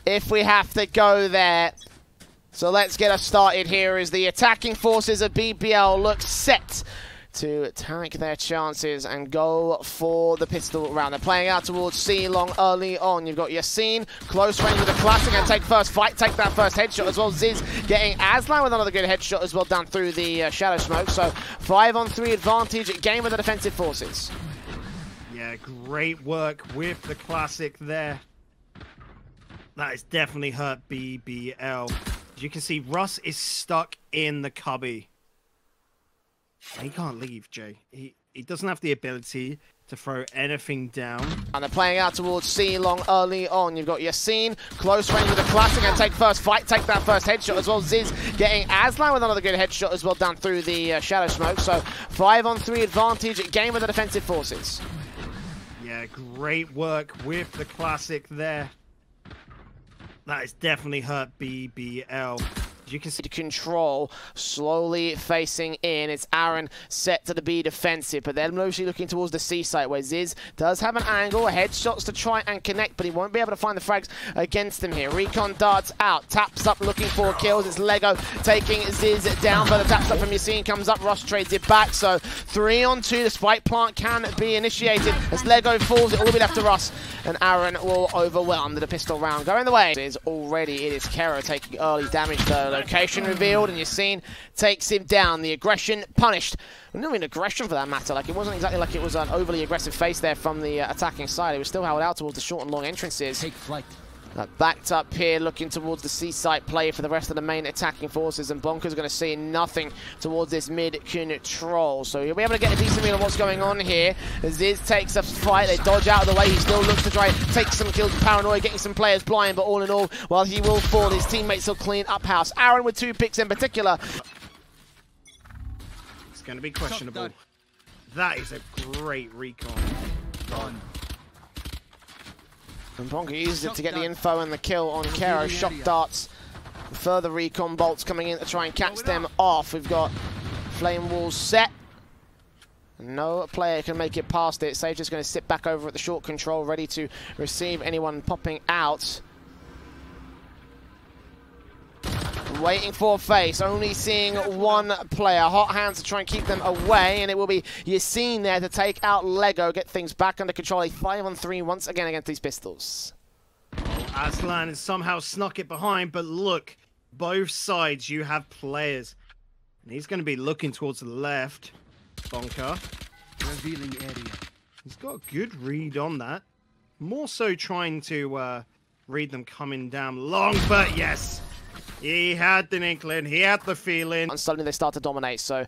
if we have to go there. So let's get us started here as the attacking forces of BBL look set to tank their chances and go for the pistol round. They're playing out towards C long early on. You've got Yassine, close range with a classic, and take first fight, take that first headshot as well. Ziz getting Aslan with another good headshot as well down through the shadow smoke. So 5-on-3 advantage, game with the defensive forces. Yeah, great work with the classic there. That has definitely hurt BBL. As you can see, Russ is stuck in the cubby. He can't leave, Jay. He doesn't have the ability to throw anything down. And they're playing out towards C long early on. You've got Yassine, close range with a classic, and take first fight, take that first headshot as well. Ziz getting Aslan with another good headshot as well down through the shadow smoke. So 5-on-3 advantage, game with the defensive forces. Yeah, great work with the classic there. That has definitely hurt BBL. As you can see, control slowly facing in. It's Aaron set to the B defensive, but they're mostly looking towards the C site where Ziz does have an angle, headshots to try and connect, but he won't be able to find the frags against him here. Recon darts out, taps up looking for kills. It's LEGOO taking Ziz down, but the taps up from Yassine comes up. Ross trades it back, so 3-on-2. The spike plant can be initiated as LEGOO falls. It will be left to Russ, and Aaron will overwhelm the pistol round going the way. It is Kero taking early damage though. Location revealed, and Yassine takes him down. The aggression punished. Not even aggression for that matter. Like, it wasn't exactly like it was an overly aggressive face there from the attacking side. It was still held out towards the short and long entrances. Take flight. Backed up here, looking towards the C-site play for the rest of the main attacking forces, and Bonker's going to see nothing towards this mid-control. So he'll be able to get a decent read on what's going on here. Ziz takes a fight, they dodge out of the way. He still looks to try and take some kills. Paranoid, getting some players blind, but all in all, while he will fall, his teammates will clean up house. Aaron with 2 picks in particular. it's going to be questionable. That is a great recon. Done. And Bonker uses it to get the info and the kill on Kero. Shock darts, further recon bolts coming in to try and catch them off. We've got flame walls set. No player can make it past it. Sage just going to sit back over at the short control, ready to receive anyone popping out. Waiting for a face, only seeing one player. Hot hands to try and keep them away, and it will be Yassine there to take out LEGOO, get things back under control. A 5-on-3 once again against these pistols. Aslan has somehow snuck it behind, but look, both sides you have players. And he's going to be looking towards the left. Bonker. Revealing area. He's got a good read on that. More so trying to read them coming down long, but yes. He had the inkling, he had the feeling. And suddenly they start to dominate, so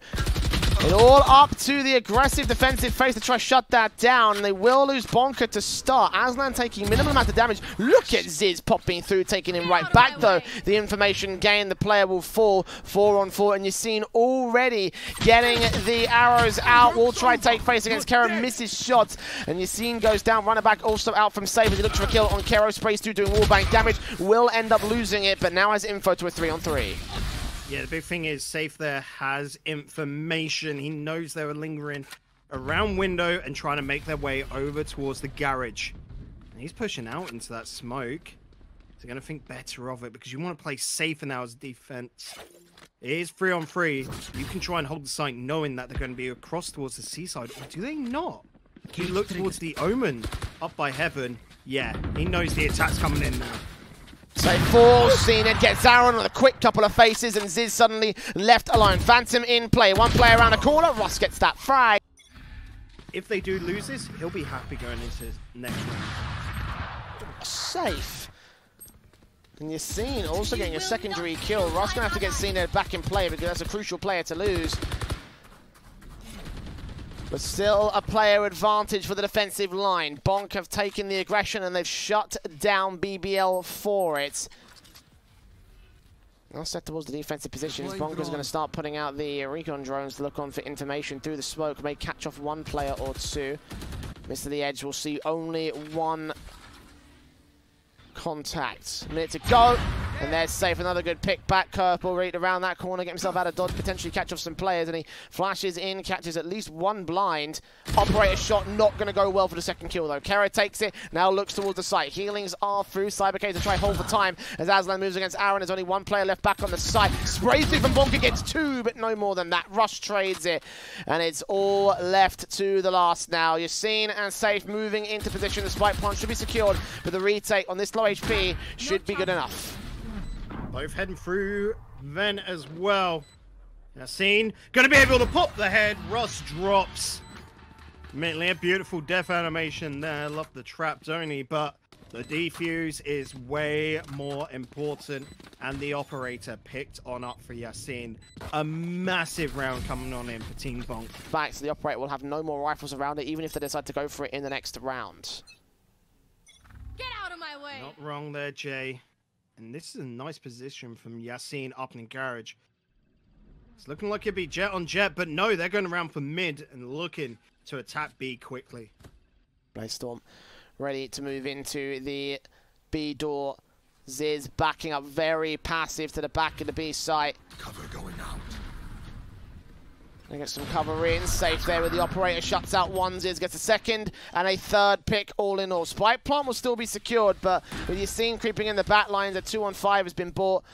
it all up to the aggressive defensive phase to try to shut that down. And they will lose Bonker to start. Aslan taking minimum amount of damage. Look at Ziz popping through, taking him right back though. The information gained, the player will fall 4-on-4, and Yassine already getting the arrows out. Will try to take face against Kero, misses shots, and Yassine goes down. Runner back also out from safe as he looks for a kill on Kero. Sprays through, doing wallbang damage. Will end up losing it, but now has info to a 3-on-3. Yeah, the big thing is Safe there has information. He knows they were lingering around window and trying to make their way over towards the garage. And he's pushing out into that smoke. They're going to think better of it because you want to play safer now as defense. It is 3-on-3. You can try and hold the site knowing that they're going to be across towards the seaside. Or do they not? He looked towards the Omen up by Heaven. Yeah, he knows the attack's coming in now. So falls, Cena gets Aaron with a quick couple of faces, and Ziz suddenly left alone. Phantom in play, one player around the corner, Ross gets that frag. If they do lose this, he'll be happy going into next round. Safe. And Yassine also getting a secondary kill. Ross gonna have to get Cena back in play because that's a crucial player to lose. But still a player advantage for the defensive line. Bonk have taken the aggression and they've shut down BBL for it. Now set towards the defensive positions. Bonker's going to start putting out the recon drones to look on for information through the smoke. May catch off one player or two. Mr. The Edge will see only one contact. Minute to go. And there's Safe, another good pick back. Curveball right around that corner, get himself out of dodge, potentially catch off some players, and he flashes in, catches at least one blind. Operator shot, not going to go well for the second kill though. Kara takes it, now looks towards the site. Healings are through. Cybercade to try hold for time as Aslan moves against Aaron. There's only one player left back on the site. Sprays through from Bonker, gets two, but no more than that. Rush trades it, and it's all left to the last now. Yassine and Safe moving into position. The spike punch should be secured, but the retake on this low HP should be good enough. Both heading through Ven as well. Yassine going to be able to pop the head. Russ drops. Admittedly, a beautiful death animation there. Love the trap Tony, but the defuse is way more important. And the operator picked on up for Yassine. A massive round coming on in for Team Bonk. In fact, the operator will have no more rifles around it, even if they decide to go for it in the next round. Get out of my way! Not wrong there, Jay. And this is a nice position from Yassine up in garage. It's looking like it'd be jet on jet, but no, they're going around for mid and looking to attack B quickly. Bladestorm ready to move into the B door. Ziz backing up very passive to the back of the B site. Cover going out. They get some cover in, Safe there with the operator, shuts out one, Ziz gets a second, and a third pick all in all. Spike plant will still be secured, but with Yassine creeping in the back line, the 2-on-5 has been bought,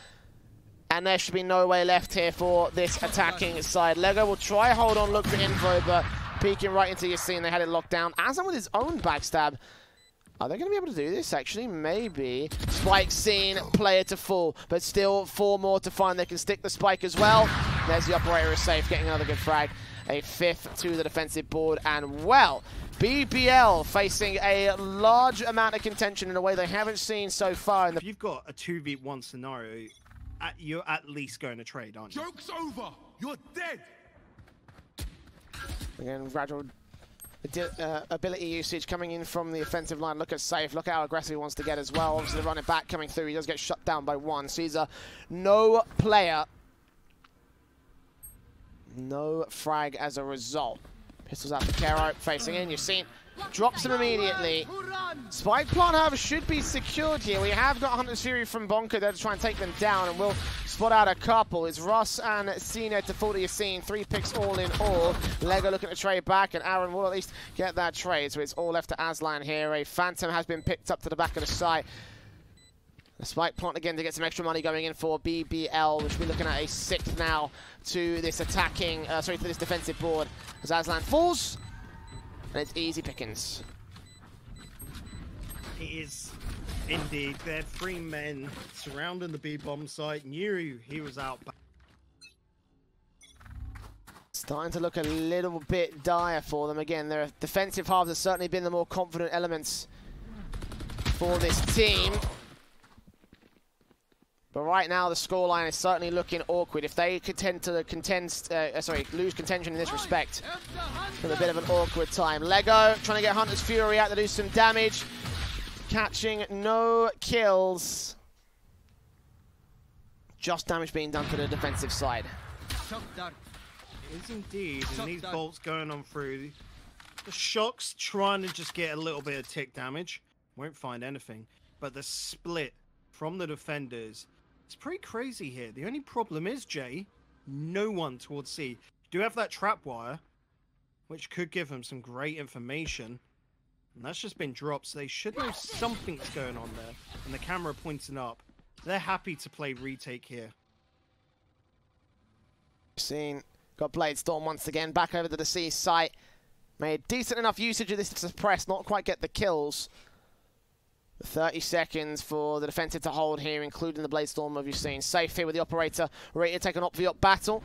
and there should be no way left here for this attacking side. LEGOO will try hold on, look for info, but peeking right into Yassine, they had it locked down. Aslan with his own backstab. Are they going to be able to do this, actually? Maybe. Spike seen, player to fall, but still 4 more to find. They can stick the spike as well. There's the operator is Safe, getting another good frag. A 5th to the defensive board, and well, BBL facing a large amount of contention in a way they haven't seen so far. If you've got a 2v1 scenario, you're at least going to trade, aren't you? Joke's over! You're dead! Again, gradual ability usage coming in from the offensive line. Look at Safe, look how aggressive he wants to get as well. Obviously the running back coming through, he does get shut down by one. Caesar, no player, no frag as a result. Pistols out for Caro, facing in, you've seen, drops him immediately. Spike plant, however, should be secured here. We have got Hunter's Fury from Bonker there to try and take them down, and we'll spot out a couple. It's Russ and Cena to fall to Yassine. 3 picks all in all. LEGOO looking to trade back, and Aaron will at least get that trade. So it's all left to Aslan here. A Phantom has been picked up to the back of the site. The spike plant again to get some extra money going in for BBL, which we're looking at a 6th now to this attacking, to this defensive board. As Aslan falls, and it's easy pickings. It is indeed. There are 3 men surrounding the B-bomb site. Knew he was out. Starting to look a little bit dire for them. Again, their defensive halves have certainly been the more confident elements for this team. But right now, the scoreline is certainly looking awkward. If they could lose contention in this respect, it's a bit of an awkward time. LEGOO trying to get Hunter's Fury out to do some damage. Catching no kills. Just damage being done to the defensive side. It is indeed, and these bolts going on through. The shocks trying to just get a little bit of tick damage. Won't find anything. But the split from the defenders, it's pretty crazy here. The only problem is, Jay, no one towards C. You do have that trap wire, which could give them some great information. And that's just been dropped, so they should know something's going on there. And the camera pointing up. They're happy to play retake here. Seen, got Bladestorm once again, back over to the C site. Made decent enough usage of this to suppress, not quite get the kills. 30 seconds for the defensive to hold here, including the Bladestorm of Yassine. Safe here with the operator, ready to take an op-v-op battle.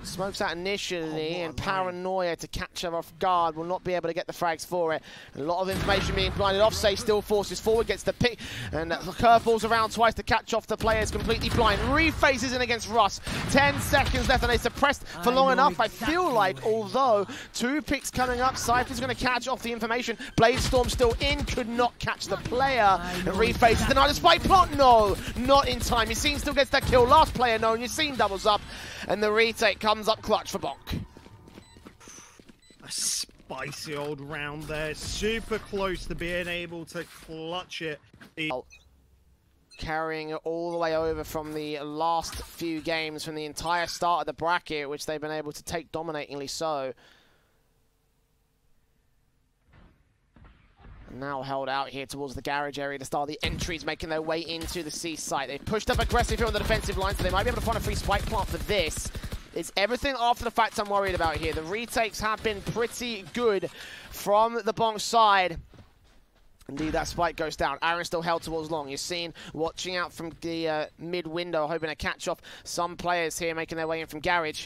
Smokes out initially, and Paranoia to catch her off guard. Will not be able to get the frags for it. A lot of information being blinded off. Safe still forces forward, gets the pick, and the curveballs around twice to catch off the players completely blind. Refaces in against Russ. 10 seconds left, and they suppressed for long enough. I feel like, although 2 picks coming up, Cypher's going to catch off the information. Bladestorm still in, could not catch the player. And refaces denied a spike plant. No, not in time. Yassine still gets that kill. Last player known. Yassine doubles up, and the retake comes up clutch for Bonk. A spicy old round there. Super close to being able to clutch it. carrying it all the way over from the last few games, from the entire start of the bracket, which they've been able to take dominatingly so. Now held out here towards the garage area to start the entries, making their way into the C site. They've pushed up aggressive here on the defensive line, so they might be able to find a free spike plant for this. It's everything after the fact I'm worried about here. The retakes have been pretty good from the Bonk side. Indeed, that spike goes down. Aaron still held towards long. You're seeing, watching out from the mid window, hoping to catch off some players here, making their way in from garage.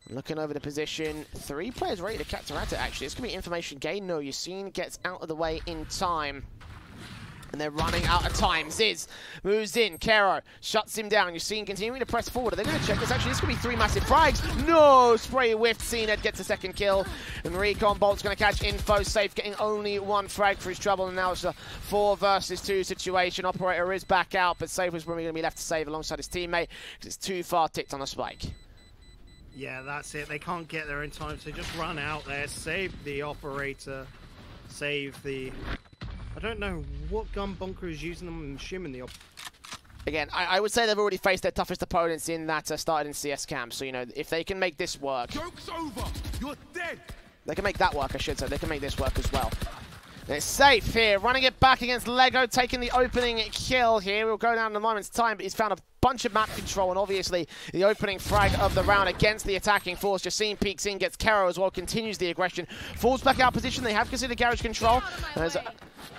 Looking over the position, 3 players ready to capture at it, actually. It's going to be information gain. No, Yassine gets out of the way in time. And they're running out of time. Ziz moves in. Kero shuts him down. Yassine continuing to press forward. Are they going to check this? Actually, this could be 3 massive frags. No! Spray whiffed. CNED gets a second kill. And Recon Bolt's going to catch info. Safe getting only 1 frag for his trouble. And now it's a 4 versus 2 situation. Operator is back out, but Safe was probably going to be left to save alongside his teammate because it's too far ticked on a spike. Yeah, that's it. They can't get there in time, so just run out there, save the operator, save the... I don't know what gun Bunker is using them and shimming the Again, I would say they've already faced their toughest opponents in that started in CS camp. So, you know, if they can make this work... Joke's over! You're dead! They can make that work, I should say. They can make this work as well. And it's Safe here, running it back against LEGOO, taking the opening kill here. We'll go down in a moment's time, but he's found a bunch of map control, and obviously the opening frag of the round against the attacking force. Yassine peeks in, gets Kero as well, continues the aggression, falls back out position. They have considered garage control. There's a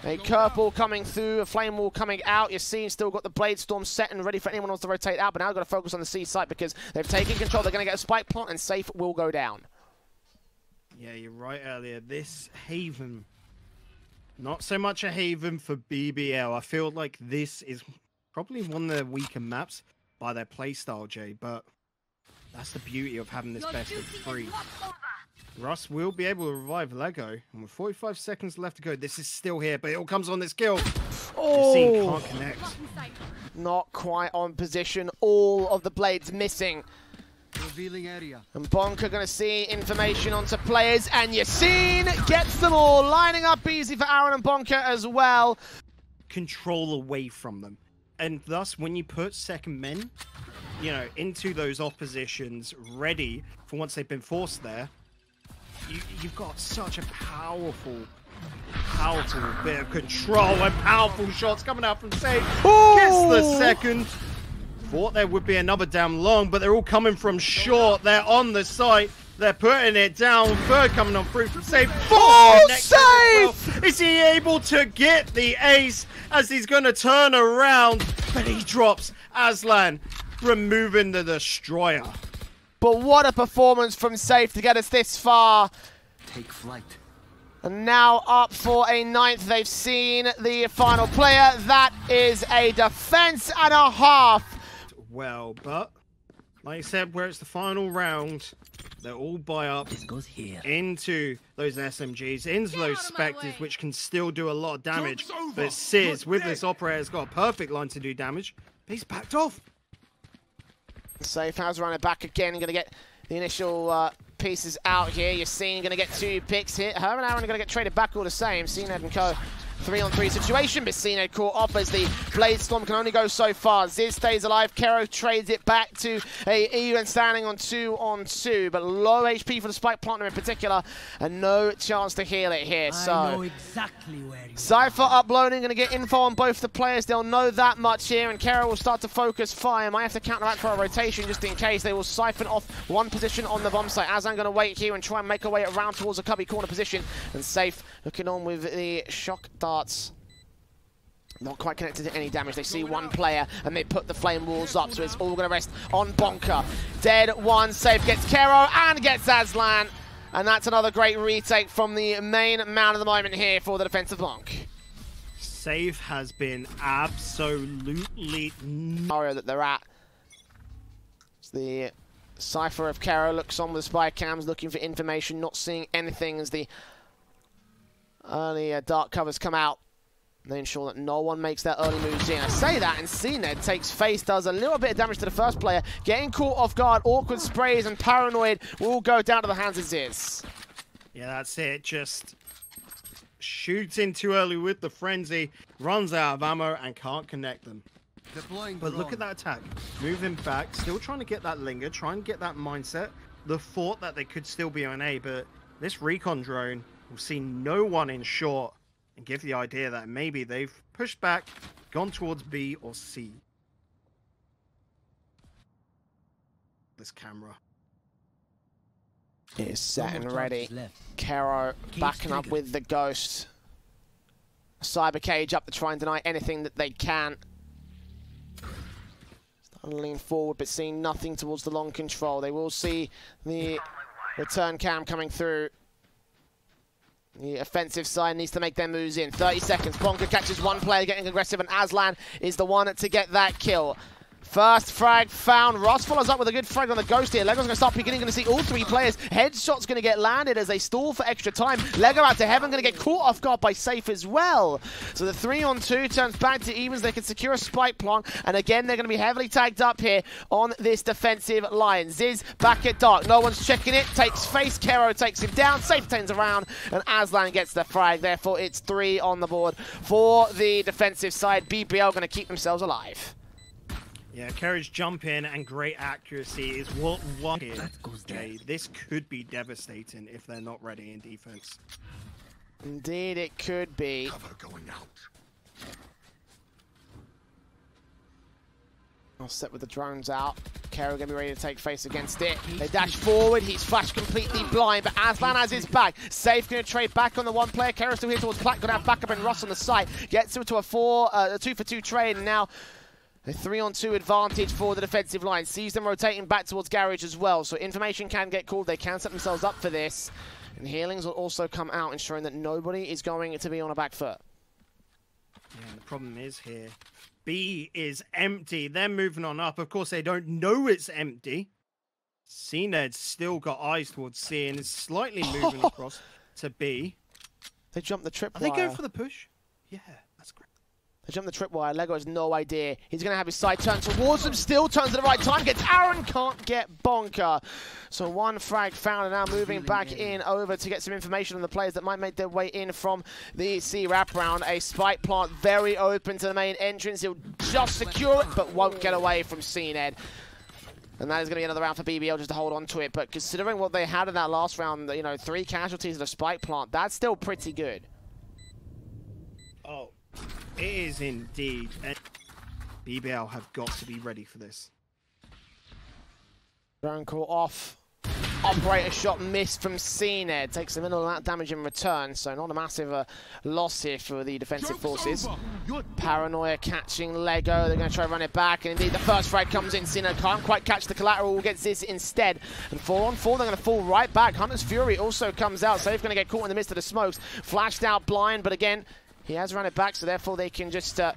curveball coming through, a flame wall coming out. Yassine still got the blade storm set and ready for anyone else to rotate out, but now they've got to focus on the C site because they've taken control. They're going to get a spike plant, and Safe will go down. Yeah, you're right earlier. This Haven, not so much a Haven for BBL. I feel like this is probably one of their weaker maps by their playstyle, Jay, but that's the beauty of having this best of 3. Russ will be able to revive LEGOO, and with 45 seconds left to go, this is still here, but it all comes on this kill. Oh! Yassine can't connect. Not quite on position. All of the blades missing. Revealing area. And Bonk going to see information onto players, and Yassine gets them all, lining up easy for Aaron and Bonker as well. Control away from them. And thus, when you put second men, you know, into those oppositions, ready for once they've been forced there, you've got such a powerful bit of control and powerful shots coming out from Safe. Gets the second. Thought there would be another down long, but they're all coming from short. They're on the site. They're putting it down. Third coming on through from Safe. Safe! Well. Is he able to get the ace as he's going to turn around? But he drops Aslan, removing the destroyer. But what a performance from Safe to get us this far. Take flight. And now up for a 9th. They've seen the final player. That is a defense and a half. Well, but like I said, where it's the final round, they're all buy up into those SMGs, into those Spectres, which can still do a lot of damage. But Sizz, with this operator, has got a perfect line to do damage. But he's backed off. Safe has run it back again. Going to get the initial pieces out here. Yassine going to get 2 picks here. Her and Aaron are going to get traded back all the same. CNED and Co. 3-on-3 situation, but CNED caught off as the Blade Storm can only go so far. Ziz stays alive. Kero trades it back to a even standing on 2-on-2, but low HP for the Spike Planter in particular, and no chance to heal it here. So I know exactly where you Cypher uploading, going to get info on both the players. They'll know that much here, and Kero will start to focus fire. Might have to counteract for a rotation just in case. They will siphon off one position on the bomb site. Azan going to wait here and try and make her way around towards a cubby corner position, and Safe looking on with the shock darts. Not quite connected to any damage. They see one player and they put the flame walls up, so it's all going to rest on Bonker. Dead one. Safe gets Kero and gets Aslan, and that's another great retake from the main man of the moment here for the defensive Bonk. Safe has been absolutely Scenario that they're at. It's the Cypher of Kero looks on with the spy cams, looking for information, not seeing anything as the early dark covers come out. They ensure that no one makes their early moves in. I say that, and CNED takes face, does a little bit of damage to the first player. Getting caught off guard, awkward sprays, and Paranoid will go down to the hands of Ziz. Yeah, that's it. Just shoots in too early with the frenzy, runs out of ammo and can't connect them. Deploying But look at that attack. Moving back, still trying to get that linger, trying to get that mindset. The thought that they could still be on A, but this recon drone will see no one in short and give the idea that maybe they've pushed back, gone towards B or C. This camera. It is set and No more ready. charges left. Caro Cage backing up triggered. with the Ghost. Cyber cage up to try and deny anything that they can. Starting to lean forward, but seeing nothing towards the long control. They will see the return cam coming through. The offensive side needs to make their moves in. 30 seconds. Bonka catches one player getting aggressive, and Aslan is the one to get that kill. First frag found. Ross follows up with a good frag on the Ghost here. LEGOO's going to start beginning to see all three players. Headshot's going to get landed as they stall for extra time. LEGOO out to heaven, going to get caught off guard by Safe as well. So the 3-on-2 turns back to evens. They can secure a spike plant, and again they're going to be heavily tagged up here on this defensive line. Ziz back at dark. No one's checking it. Takes face. Caro takes him down. Safe turns around, and Aslan gets the frag. Therefore, it's 3 on the board for the defensive side. BBL going to keep themselves alive. Yeah, Carriage jump in and great accuracy is what won here. That goes Okay, dead. this could be devastating if they're not ready in defense. Indeed, it could be. Cover going out. I'll set with the drones out. Caro going to be ready to take face against it. They dash forward. He's flashed completely blind, but Aslan has his back. Safe going to trade back on the one player. Caro still here towards Platt. Going to have backup and Ross on the side. Gets him to a 2-for-2 trade, and now a 3-on-2 advantage for the defensive line. Sees them rotating back towards Garage as well. So information can get called. They can set themselves up for this. And healings will also come out, ensuring that nobody is going to be on a back foot. Yeah, and the problem is here, B is empty. They're moving on up. Of course, they don't know it's empty. CNED's still got eyes towards C and is slightly moving across to B. They jump the trip Are they wire. going for the push? Yeah, that's great. They jump the tripwire. LEGOO has no idea. He's going to have his side turn towards them. Still turns at the right time. Gets Aaron. Can't get Bonka. So one frag found, and now moving back in over to get some information on the players that might make their way in from the C wraparound. A spike plant very open to the main entrance. He'll just secure it, but won't get away from CNED. And that is going to be another round for BBL just to hold on to it. But considering what they had in that last round, you know, 3 casualties at a spike plant, that's still pretty good. Oh, it is indeed. And BBL have got to be ready for this. Drone call off. Operator shot missed from CNED. Takes a minimal amount of damage in return, so not a massive loss here for the defensive forces. Paranoia catching LEGOO. They're going to try to run it back, and indeed the first frag comes in. CNED can't quite catch the collateral. Will get Ziz instead. And 4-on-4, they're going to fall right back. Hunter's Fury also comes out. Safe going to get caught in the midst of the smokes. Flashed out blind, but again, he has run it back, so therefore they can just go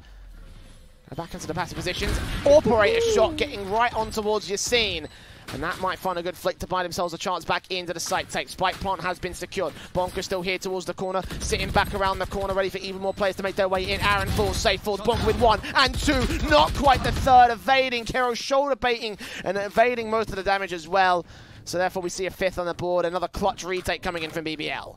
back into the passive positions. Operator shot getting right on towards Yassine. And that might find a good flick to buy themselves a chance back into the site take. Spike plant has been secured. Bonka still here towards the corner, sitting back around the corner, ready for even more players to make their way in. Aaron falls safe, falls Bonka with 1 and 2. Not quite the third, evading. Kero shoulder baiting and evading most of the damage as well. So therefore we see a 5th on the board. Another clutch retake coming in from BBL.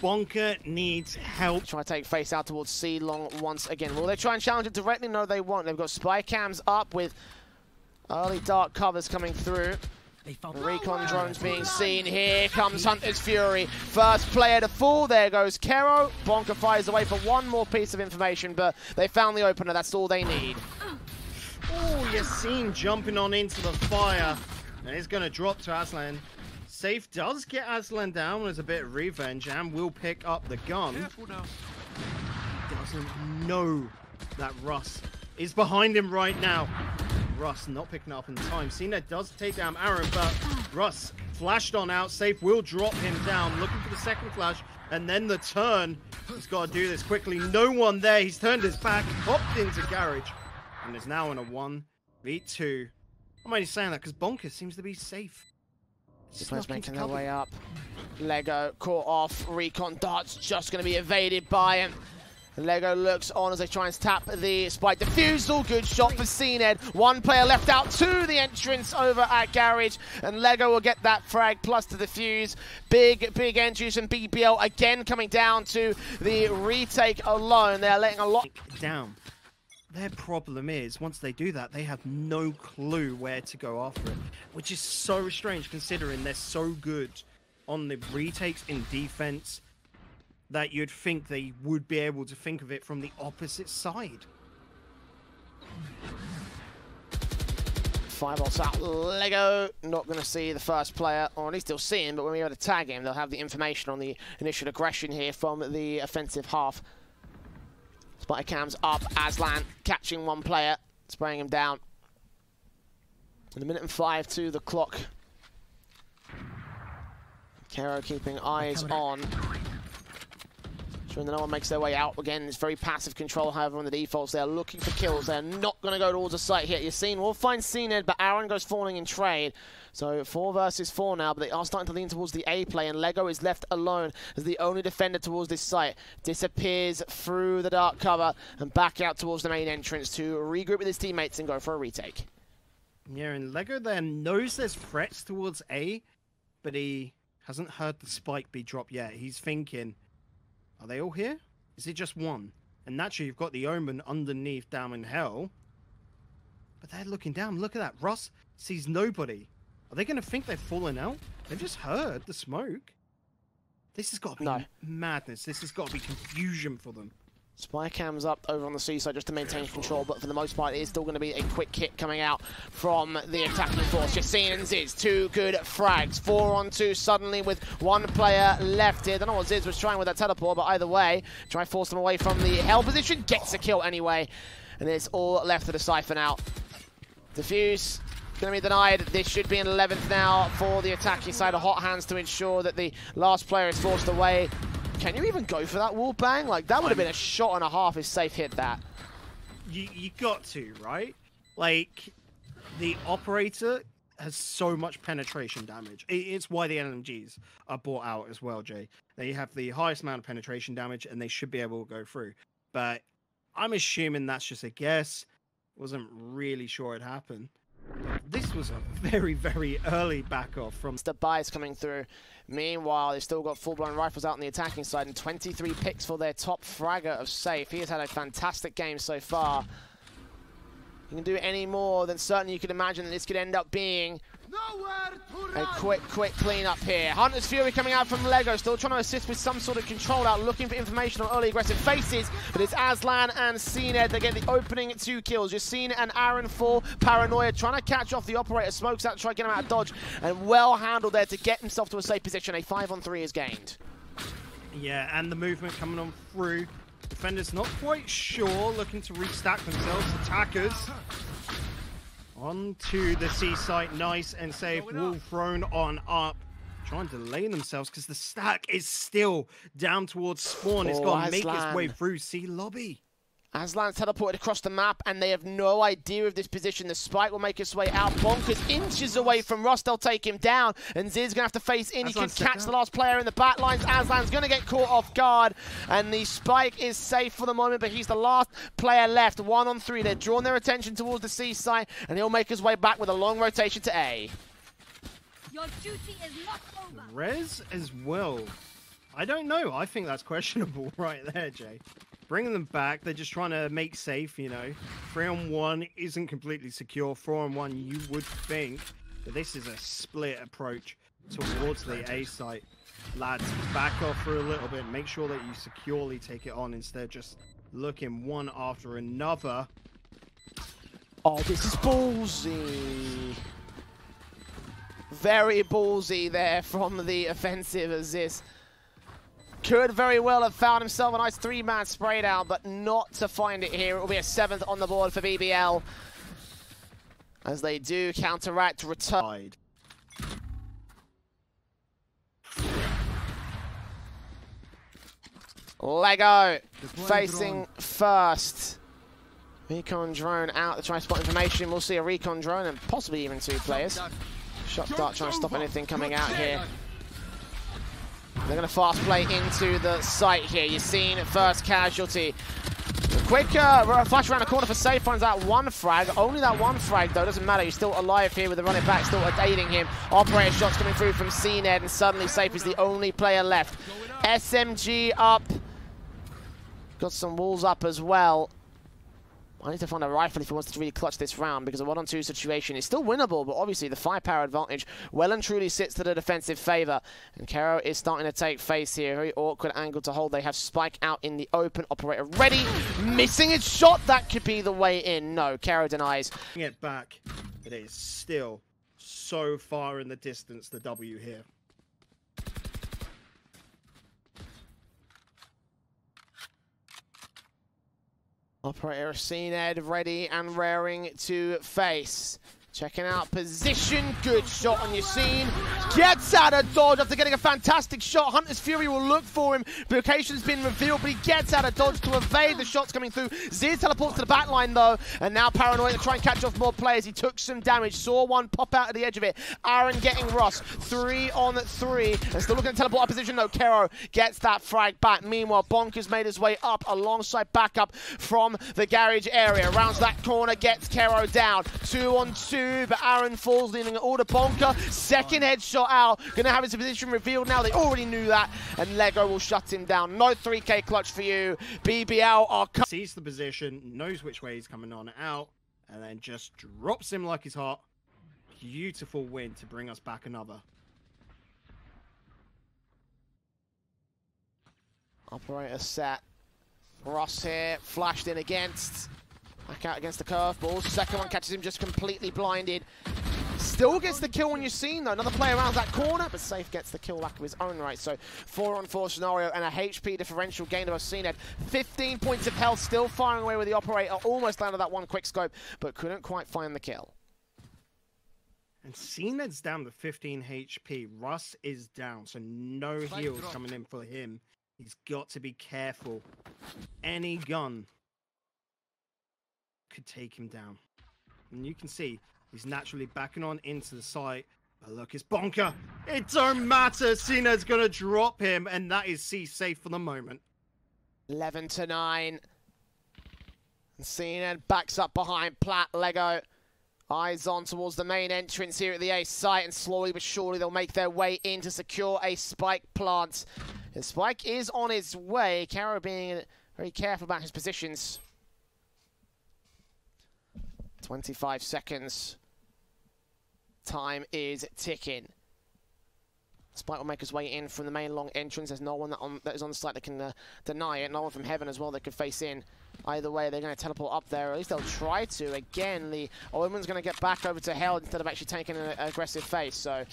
Bonka needs help. Try to take face out towards C long once again. Will they try and challenge it directly? No, they won't. They've got spy cams up with early dark covers coming through. Recon drones being seen. Here comes Hunter's Fury. First player to fall. There goes Kero. Bonka fires away for one more piece of information, but they found the opener. That's all they need. Oh, Yassine jumping on into the fire. And it's going to drop to Aslan. Safe does get Aslan down as a bit of revenge and will pick up the gun. Doesn't know that Russ is behind him right now. Russ not picking up in time. Cena does take down Aaron, but Russ flashed on out. Safe will drop him down. Looking for the second flash, and then the turn. He's got to do this quickly. No one there. He's turned his back, hopped into Garage, and is now in a 1v2. I'm only saying that because Bonka seems to be safe. The players making their way up. LEGOO caught off. Recon darts just going to be evaded by him. LEGOO looks on as they try and tap the spike. Defusal, good shot for CNED. One player left out to the entrance over at Garage, and LEGOO will get that frag plus the defuse. Big entries and BBL again coming down to the retake alone. They're letting a lot down. Their problem is, once they do that, they have no clue where to go after it, which is so strange considering they're so good on the retakes in defense that you'd think they would be able to think of it from the opposite side. 5 ults out. LEGOO not going to see the first player, or at least they'll see him, but when we go to tag him, they'll have the information on the initial aggression here from the offensive half. Spike cams up, Aslan catching one player, spraying him down. And 1:05 to the clock. Kero keeping eyes on. Ensuring that no one makes their way out. Again, it's very passive control, however, on the defaults. They're looking for kills. They're not going to go towards the site here. You've seen, we'll find CNED, but Aaron goes falling in trade. So 4 versus 4 now, but they are starting to lean towards the A play, and LEGOO is left alone as the only defender towards this site. Disappears through the dark cover and back out towards the main entrance to regroup with his teammates and go for a retake. Yeah, and LEGOO there knows there's threats towards A, but he hasn't heard the spike be dropped yet. He's thinking, are they all here? Is it just one? And naturally, you've got the Omen underneath down in hell. But they're looking down. Look at that. Russ sees nobody. Are they going to think they've fallen out? They've just heard the smoke. This has got to be madness. This has got to be confusion for them. Spy cams up over on the seaside just to maintain control, but for the most part, it is still going to be a quick hit coming out from the attacking force. Yassine and Ziz, 2 good frags. 4 on 2 suddenly with 1 player left here. Don't know what Ziz was trying with that teleport, but either way, try and force them away from the hell position. Gets a kill anyway, and it's all left to the Cypher now. Diffuse. Going to be denied. This should be an 11th now for the attacking side of Hot Hands to ensure that the last player is forced away. Can you even go for that wall bang? Like, that would have been a shot and a half if Safe hit that. You got to, right? Like, the operator has so much penetration damage. It's why the LMGs are bought out as well, Jay. They have the highest amount of penetration damage, and they should be able to go through. But I'm assuming that's just a guess. Wasn't really sure it happened. This was a very, very early back off from... The buys coming through. Meanwhile, they've still got full-blown rifles out on the attacking side, and 23 picks for their top fragger of Safe. He has had a fantastic game so far. You can do any more than certainly you could imagine that this could end up being a quick clean-up here. Hunter's Fury coming out from LEGOO, still trying to assist with some sort of control out, looking for information on early aggressive faces, but it's Aslan and CNED that get the opening 2 kills. Yassine and Aaron fall. Paranoia trying to catch off the operator, smokes out to try to get him out of dodge, and well handled there to get himself to a safe position. A 5-on-3 is gained. Yeah, and the movement coming on through. Defenders not quite sure, looking to restack themselves. Attackers onto the C site, nice and safe. Wall thrown on up, trying to delay themselves because the stack is still down towards spawn. It's got to make its way through C lobby. Aslan's teleported across the map, and they have no idea of this position. The spike will make its way out. Bonkers inches away from Rust. They'll take him down, and Ziz going to have to face in. He can catch the last player in the back lines. Aslan's going to get caught off guard, and the spike is safe for the moment, but he's the last player left. 1-on-3. They're drawing their attention towards the C side, and he'll make his way back with a long rotation to A. Your duty is not over. Rez as well. I don't know. I think that's questionable right there, Jay. Bringing them back, they're just trying to make safe, you know. 3-on-1 isn't completely secure. 4-on-1, you would think that this is a split approach towards the A site. Lads, back off for a little bit. Make sure that you securely take it on instead of just looking one after another. Oh, this is ballsy. Very ballsy there from the offensive as this. Could very well have found himself a nice 3-man spray down, but not to find it here. It will be a 7th on the board for BBL, as they do counteract return. LEGOO facing first. Recon drone out to try and spot information. We'll see a recon drone and possibly even 2 players. Shot dart trying to stop anything coming out here. They're going to fast play into the site here. You're seeing first casualty. A quick flash around the corner for Safe, finds out one frag. Only that one frag, though. Doesn't matter. He's still alive here with the running back, still aiding him. Operator shots coming through from CNED, and suddenly Safe is the only player left. SMG up. Got some walls up as well. I need to find a rifle if he wants to really clutch this round, because a 1-on-2 situation is still winnable, but obviously the firepower advantage well and truly sits to the defensive favour. And Kero is starting to take face here. Very awkward angle to hold. They have Spike out in the open. Operator ready. Missing his shot. That could be the way in. No, Kero denies. It back. It is still so far in the distance, the W here. Operator CNED ready and raring to face. Checking out position. Good shot on your scene. Gets out of dodge after getting a fantastic shot. Hunter's Fury will look for him. Location's been revealed, but he gets out of dodge to evade the shots coming through. Ziz teleports to the back line, though. And now Paranoid to try and catch off more players. He took some damage. Saw one pop out at the edge of it. Aaron getting Ross. 3 on 3. And still looking to teleport up position, though. Kero gets that frag back. Meanwhile, Bonkers made his way up alongside backup from the garage area. Rounds that corner, gets Kero down. 2 on 2. But Aaron falls, leaving it all to Bonker. Second headshot out. Gonna have his position revealed now. They already knew that. And LEGOO will shut him down. No 3K clutch for you. BBL are... Sees the position, knows which way he's coming on out, and then just drops him like he's hot. Beautiful win to bring us back another. Operator set. Ross here, flashed in against. Back out against the curveball. Second one catches him just completely blinded. Still gets the kill when you're seen, though. Another player around that corner, but Safe gets the kill back of his own right. So 4-on-4 scenario and a HP differential gain of CNED. 15 points of health, still firing away with the Operator. Almost landed that one quick scope, but couldn't quite find the kill. And CNED's down to 15 HP. Russ is down, so no heals coming in for him. He's got to be careful. Any gun could take him down. And you can see he's naturally backing on into the site. But look, it's Bonker. It don't matter. CNED's going to drop him, and that is C safe for the moment. 11-9. And CNED backs up behind Platt. LEGOO eyes on towards the main entrance here at the A site, and slowly but surely they'll make their way in to secure a Spike plant. And Spike is on his way. Kero being very careful about his positions. 25 seconds. Time is ticking. Spike will make his way in from the main long entrance. There's no one that is on the site that can deny it. No one from heaven as well that could face in. Either way, they're going to teleport up there. Or at least they'll try to. Again, the Owen's going to get back over to Hell instead of actually taking an aggressive face. So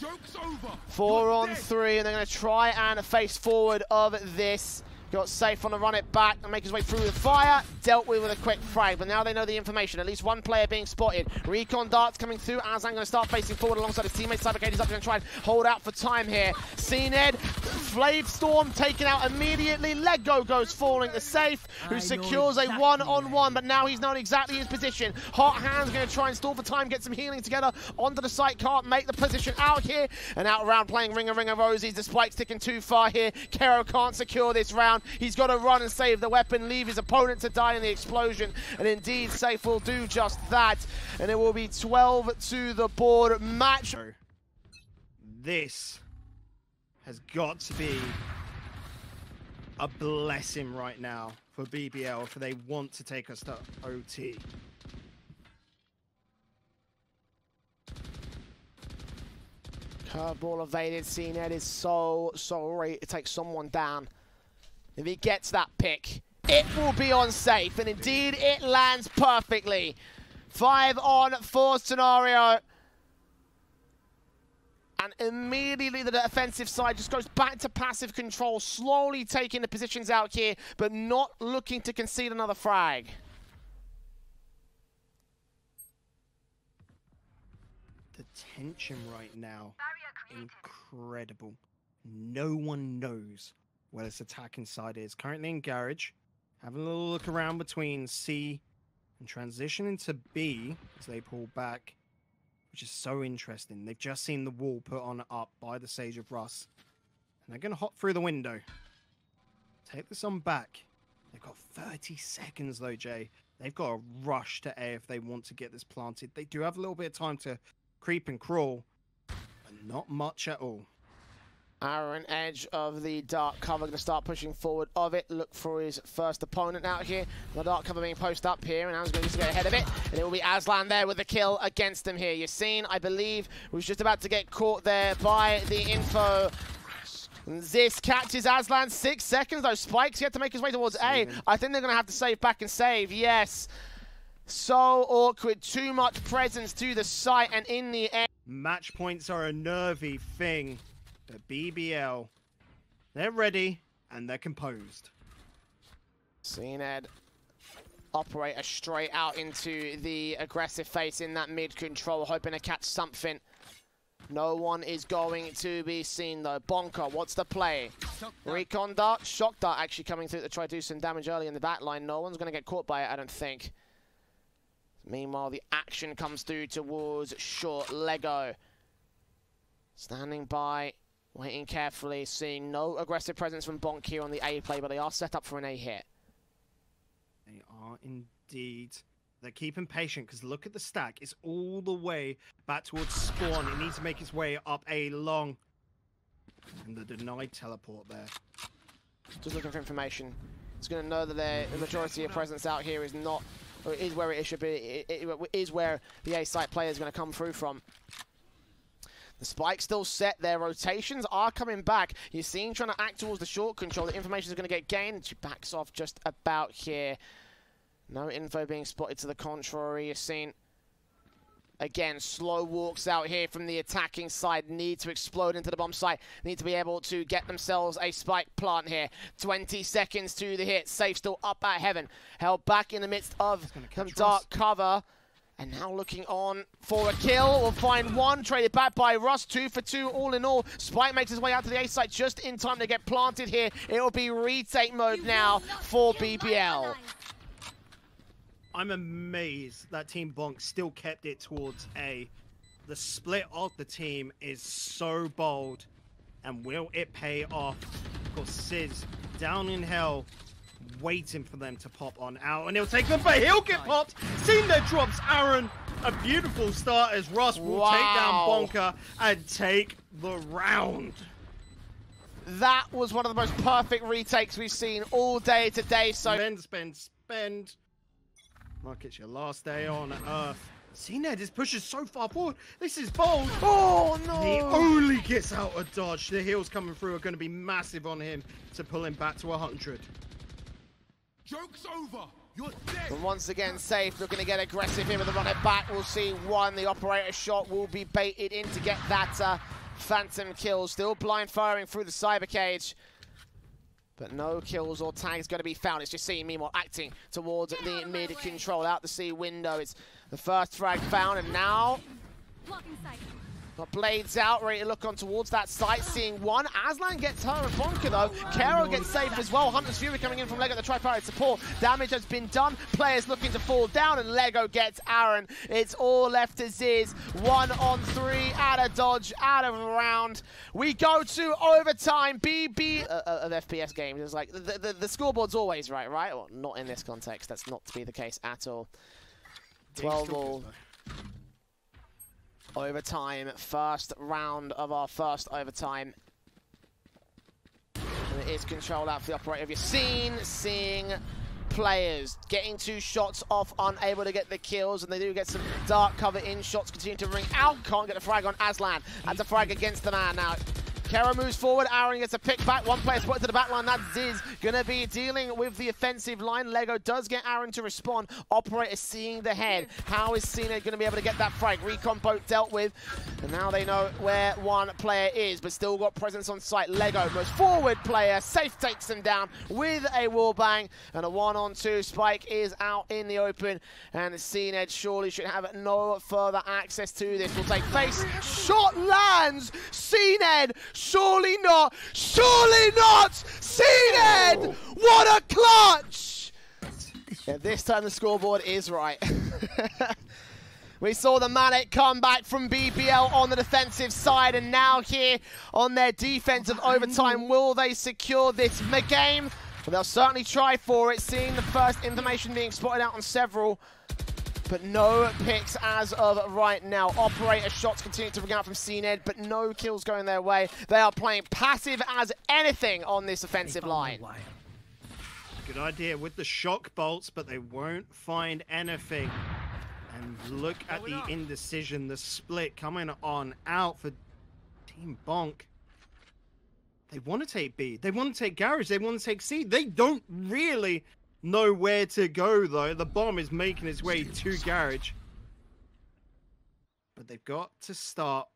4 on 3, and they're going to try and face forward of this. Got Safe on the run it back and make his way through the fire. Dealt with a quick frag, but now they know the information. At least one player being spotted. Recon darts coming through. Azan going to start facing forward alongside his teammate. Cybercade is up going to try and hold out for time here. CNED, Flave Storm taken out immediately. LEGOO goes falling to Safe, who secures a 1-on-1, but now he's known exactly his position. Hot Hands going to try and stall for time, get some healing together onto the site. Can't make the position out here, and out around playing Ring of Rosies. The Spike's sticking too far here. Kero can't secure this round. He's got to run and save the weapon, leave his opponent to die in the explosion, and indeed Safe will do just that, and it will be 12 to the board match. This has got to be a blessing right now for BBL if they want to take us to OT. Curveball evaded. CNED is so ready to take someone down. If he gets that pick, it will be on Safe, and indeed it lands perfectly. 5-on-4 scenario. And immediately the defensive side just goes back to passive control, slowly taking the positions out here, but not looking to concede another frag. The tension right now, incredible. No one knows where this attacking side is. Currently in garage, having a little look around between C and transition into B as they pull back, which is so interesting. They've just seen the wall put on up by the Sage of Russ, they're going to hop through the window. Take this on back. They've got 30 seconds, though, Jay. They've got to rush to A if they want to get this planted. They do have a little bit of time to creep and crawl, but not much at all. Aaron, edge of the dark cover, going to start pushing forward of it. Look for his first opponent out here. The dark cover being posted up here, and Aaron's going to get ahead of it. And it will be Aslan there with the kill against him here. Yassine, I believe, was just about to get caught there by the info. This catches Aslan. 6 seconds, though. Spike's yet to make his way towards A. I think they're going to have to save back and save. Yes. So awkward. Too much presence to the site, and in the end. Match points are a nervy thing. But BBL, they're ready and they're composed. CNED operator straight out into the aggressive face in that mid control, hoping to catch something. No one is going to be seen though. Bonker, what's the play? Recon dart, shock dart actually coming through to try to do some damage early in the back line. No one's going to get caught by it, I don't think. Meanwhile, the action comes through towards short LEGOO. Standing by. Waiting carefully, seeing no aggressive presence from Bonk here on the A play, but they are set up for an A hit. They are indeed. They're keeping patient because look at the stack. It's all the way back towards spawn. It needs to make its way up A long. And the denied teleport there. Just looking for information. It's going to know that the majority of presence out here is not, or is where it should be. It is where the A site player is going to come through from. The spike's still set. Their rotations are coming back. You're seeing trying to act towards the short control. The information is going to get gained. She backs off just about here. No info being spotted to the contrary. You're seeing, again, slow walks out here from the attacking side. Need to explode into the bomb site. Need to be able to get themselves a spike plant here. 20 seconds to the hit. Safe still up at heaven. Held back in the midst of some dark cover. And now looking on for a kill. We'll find one. Traded back by Russ. 2 for 2 all in all. Spike makes his way out to the A site just in time to get planted here. It will be retake mode now for BBL. I'm amazed that Team Bonk still kept it towards A. The split of the team is so bold. And will it pay off? Of course, Sizz down in hell, waiting for them to pop on out, and he'll take them, but he'll get popped. Seen that drops Aaron. A beautiful start as Russ will take down Bonker and take the round. That was one of the most perfect retakes we've seen all day today. So Spend. Mark, it's your last day on Earth. CNED is pushing so far forward. This is bold. Oh no! He only gets out of dodge. The heals coming through are going to be massive on him to pull him back to 100. Joke's over. You're dead. And once again, Safe looking to get aggressive here with the run it back. We'll see one. The operator shot will be baited in to get that phantom kill. Still blind firing through the cyber cage. But no kills or tags going to be found. It's just seeing meanwhile acting towards the mid control out the C window. It's the first frag found, and now got blades out, ready to look on towards that site, seeing one. Aslan gets her and Bonker though. Kero gets saved as well. Hunter's Fury coming in from LEGOO, the tri-pirate support. Damage has been done. Players looking to fall down, and LEGOO gets Aaron. It's all left to Sizz. 1 on 3, out of dodge, out of round. We go to overtime. BB of FPS games. It's like the scoreboard's always right? Well, not in this context. That's not to be the case at all. 12 all. Overtime, first round of our first overtime. And it is controlled out for the operator. You've seeing players getting 2 shots off, unable to get the kills, and they do get some dark cover in. Shots continue to ring out. Can't get a frag on Aslan. That's a frag against the man now. Kero moves forward, Aaron gets a pick back, one player spotted to the back line, that's Sizz. Gonna be dealing with the offensive line. LEGOO does get Aaron to respond. Operator seeing the head. How is Cena gonna be able to get that frag? Recon boat dealt with, and now they know where one player is, but still got presence on site. LEGOO, most forward player, Safe takes them down with a wallbang, and a 1-on-2. Spike is out in the open, and CNED surely should have no further access to this. Will take face, shot lands, CNED. Surely not! Surely not! CNED! What a clutch! Yeah, this time the scoreboard is right. We saw the Manic come back from BBL on the defensive side, and now here on their defensive overtime, will they secure this game? Well, they'll certainly try for it, seeing the first information being spotted out on several, but no picks as of right now. Operator shots continue to ring out from CNED, but no kills going their way. They are playing passive as anything on this offensive line. Good idea with the shock bolts, but they won't find anything. And look at the indecision, the split coming on out for Team Bonk. They want to take B, they want to take Garage, they want to take C. They don't really know where to go, though. The bomb is making its way to Garage. But they've got to start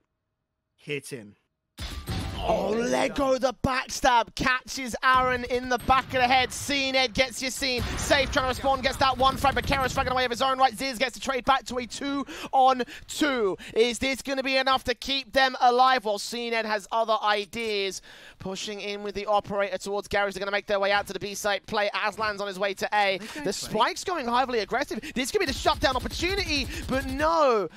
hitting. Oh, LEGOO, the backstab, catches Aaron in the back of the head. CNED gets you seen. Safe trying to respond, gets that one frag, but Keros fragging away of his own right. Ziz gets to trade back to a 2-on-2. Is this going to be enough to keep them alive? Well, CNED has other ideas. Pushing in with the operator towards Garage. They're going to make their way out to the B site. Play Aslan's on his way to A. The spike's going highly aggressive. This could be the shutdown opportunity, but no.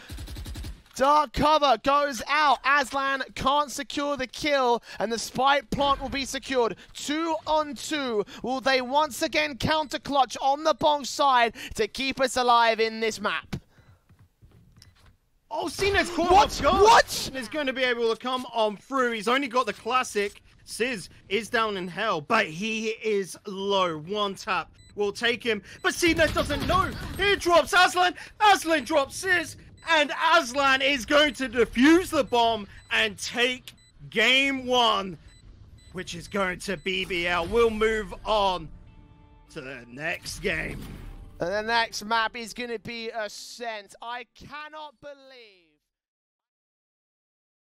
Dark cover goes out. Aslan can't secure the kill, and the spike plant will be secured. 2-on-2. Will they once again counter clutch on the Bonk side to keep us alive in this map? Oh, CNED's caught What? off guard. What? And is going to be able to come on through. He's only got the classic. Sizz is down in hell, but he is low. One tap will take him, but CNED doesn't know. He drops Aslan. Aslan drops Sizz. And Aslan is going to defuse the bomb and take game one, which is going to BBL. We'll move on to the next game. And the next map is going to be Ascent. I cannot believe